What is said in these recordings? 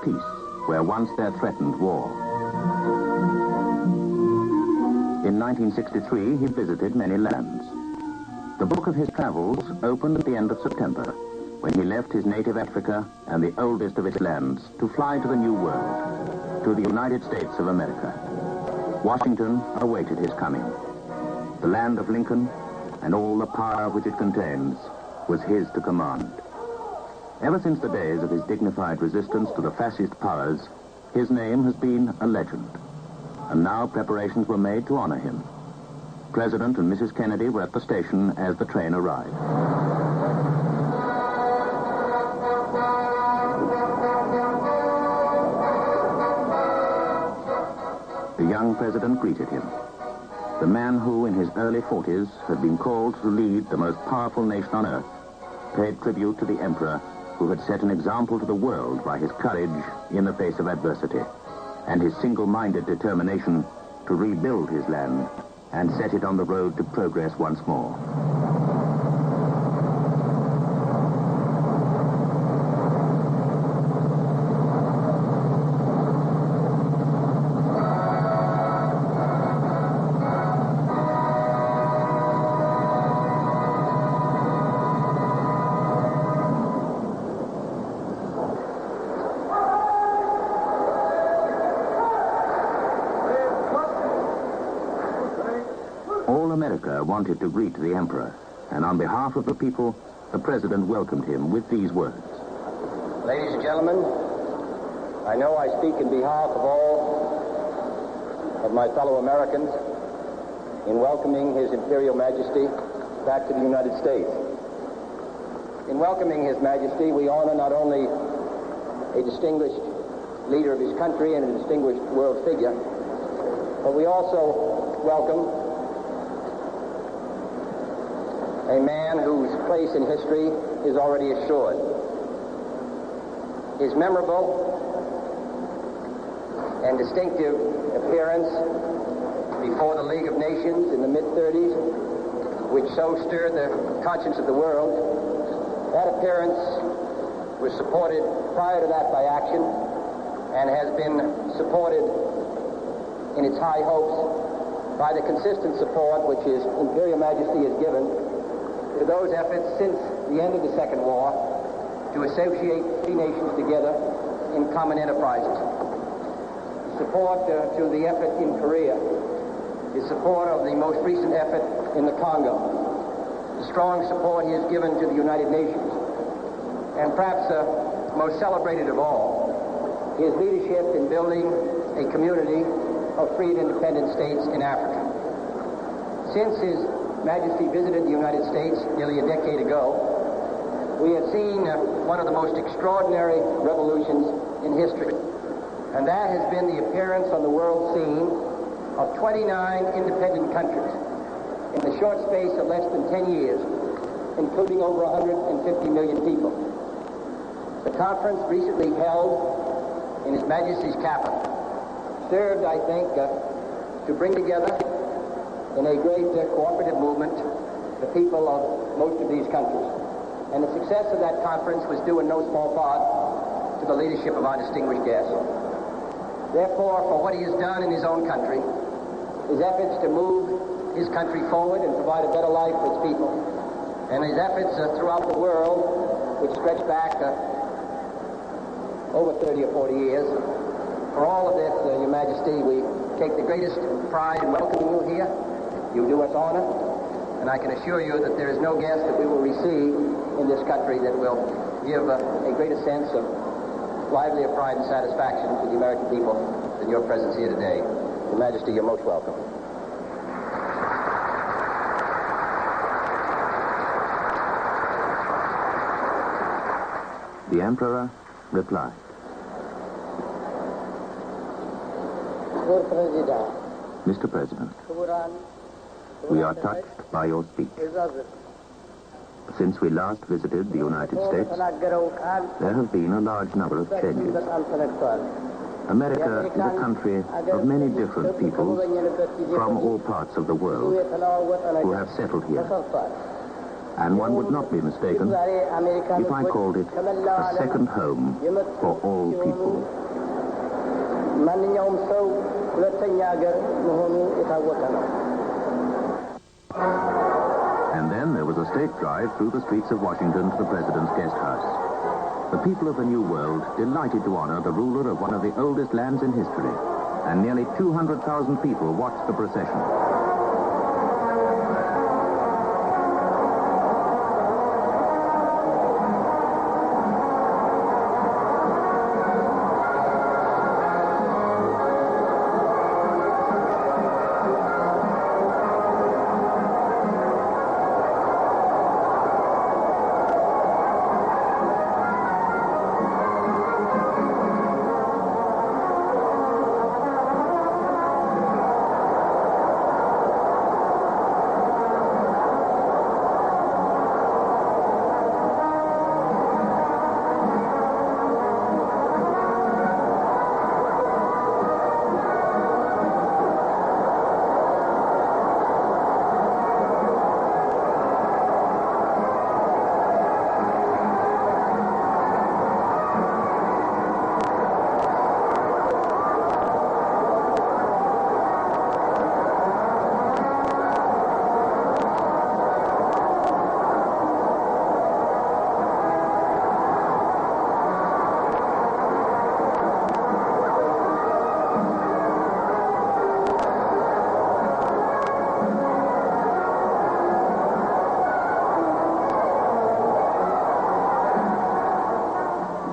peace where once there threatened war. In 1963, he visited many lands. The book of his travels opened at the end of September, when he left his native Africa and the oldest of its lands to fly to the New World, to the United States of America. Washington awaited his coming. The land of Lincoln and all the power which it contains was his to command. Ever since the days of his dignified resistance to the fascist powers, his name has been a legend. And now preparations were made to honor him. President and Mrs. Kennedy were at the station as the train arrived. The young president greeted him. The man who, in his early 40s, had been called to lead the most powerful nation on earth, paid tribute to the emperor who had set an example to the world by his courage in the face of adversity and his single-minded determination to rebuild his land and set it on the road to progress once more. All America wanted to greet the emperor, and on behalf of the people, the president welcomed him with these words. Ladies and gentlemen, I know I speak in behalf of all of my fellow Americans in welcoming His Imperial Majesty back to the United States. In welcoming His Majesty, we honor not only a distinguished leader of his country and a distinguished world figure, but we also welcome a man whose place in history is already assured. His memorable and distinctive appearance before the League of Nations in the mid-30s, which so stirred the conscience of the world, that appearance was supported prior to that by action and has been supported in its high hopes by the consistent support which His Imperial Majesty has given to those efforts since the end of the Second War to associate three nations together in common enterprises. Support to the effort in Korea, his support of the most recent effort in the Congo, the strong support he has given to the United Nations, and perhaps most celebrated of all, his leadership in building a community of free and independent states in Africa. Since His Majesty visited the United States nearly a decade ago, we have seen one of the most extraordinary revolutions in history. And that has been the appearance on the world scene of 29 independent countries in the short space of less than 10 years, including over 150 million people. The conference recently held in His Majesty's capital served, I think, to bring together in a great cooperative movement the people of most of these countries. And the success of that conference was due in no small part to the leadership of our distinguished guest. Therefore, for what he has done in his own country, his efforts to move his country forward and provide a better life for its people, and his efforts throughout the world, which stretch back over 30 or 40 years, for all of this, Your Majesty, we take the greatest pride in welcoming you here. You do us honor, and I can assure you that there is no guest that we will receive in this country that will give a greater sense of livelier pride and satisfaction to the American people than your presence here today. Your Majesty, you're most welcome. The emperor replied. Mr. President, we are touched by your speech. Since we last visited the United States, there have been a large number of changes. America is a country of many different peoples from all parts of the world who have settled here. And one would not be mistaken if I called it a second home for all people. ሁለተኛ ሀገር መሆኑ የታወቀ ነው። And then there was a state drive through the streets of Washington to the president's guest house. The people of the New World delighted to honor the ruler of one of the oldest lands in history, and nearly 200,000 people watched the procession.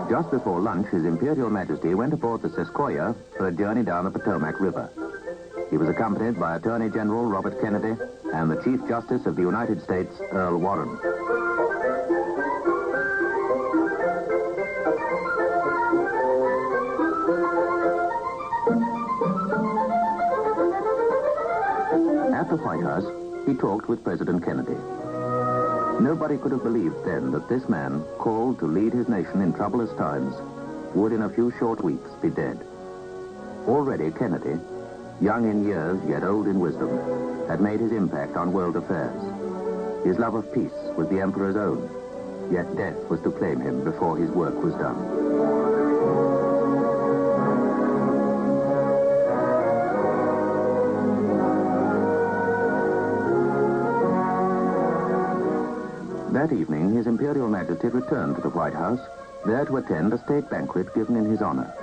Just before lunch, His Imperial Majesty went aboard the Sequoia for a journey down the Potomac River. He was accompanied by Attorney General Robert Kennedy and the Chief Justice of the United States, Earl Warren. At the White House, he talked with President Kennedy. Nobody could have believed then that this man, called to lead his nation in troublous times, would in a few short weeks be dead. Already Kennedy, young in years yet old in wisdom, had made his impact on world affairs. His love of peace was the Emperor's own, yet death was to claim him before his work was done. That evening, His Imperial Majesty returned to the White House, there to attend a state banquet given in his honor.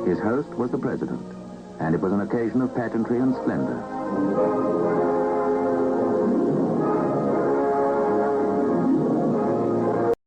His host was the president, and it was an occasion of pageantry and splendor.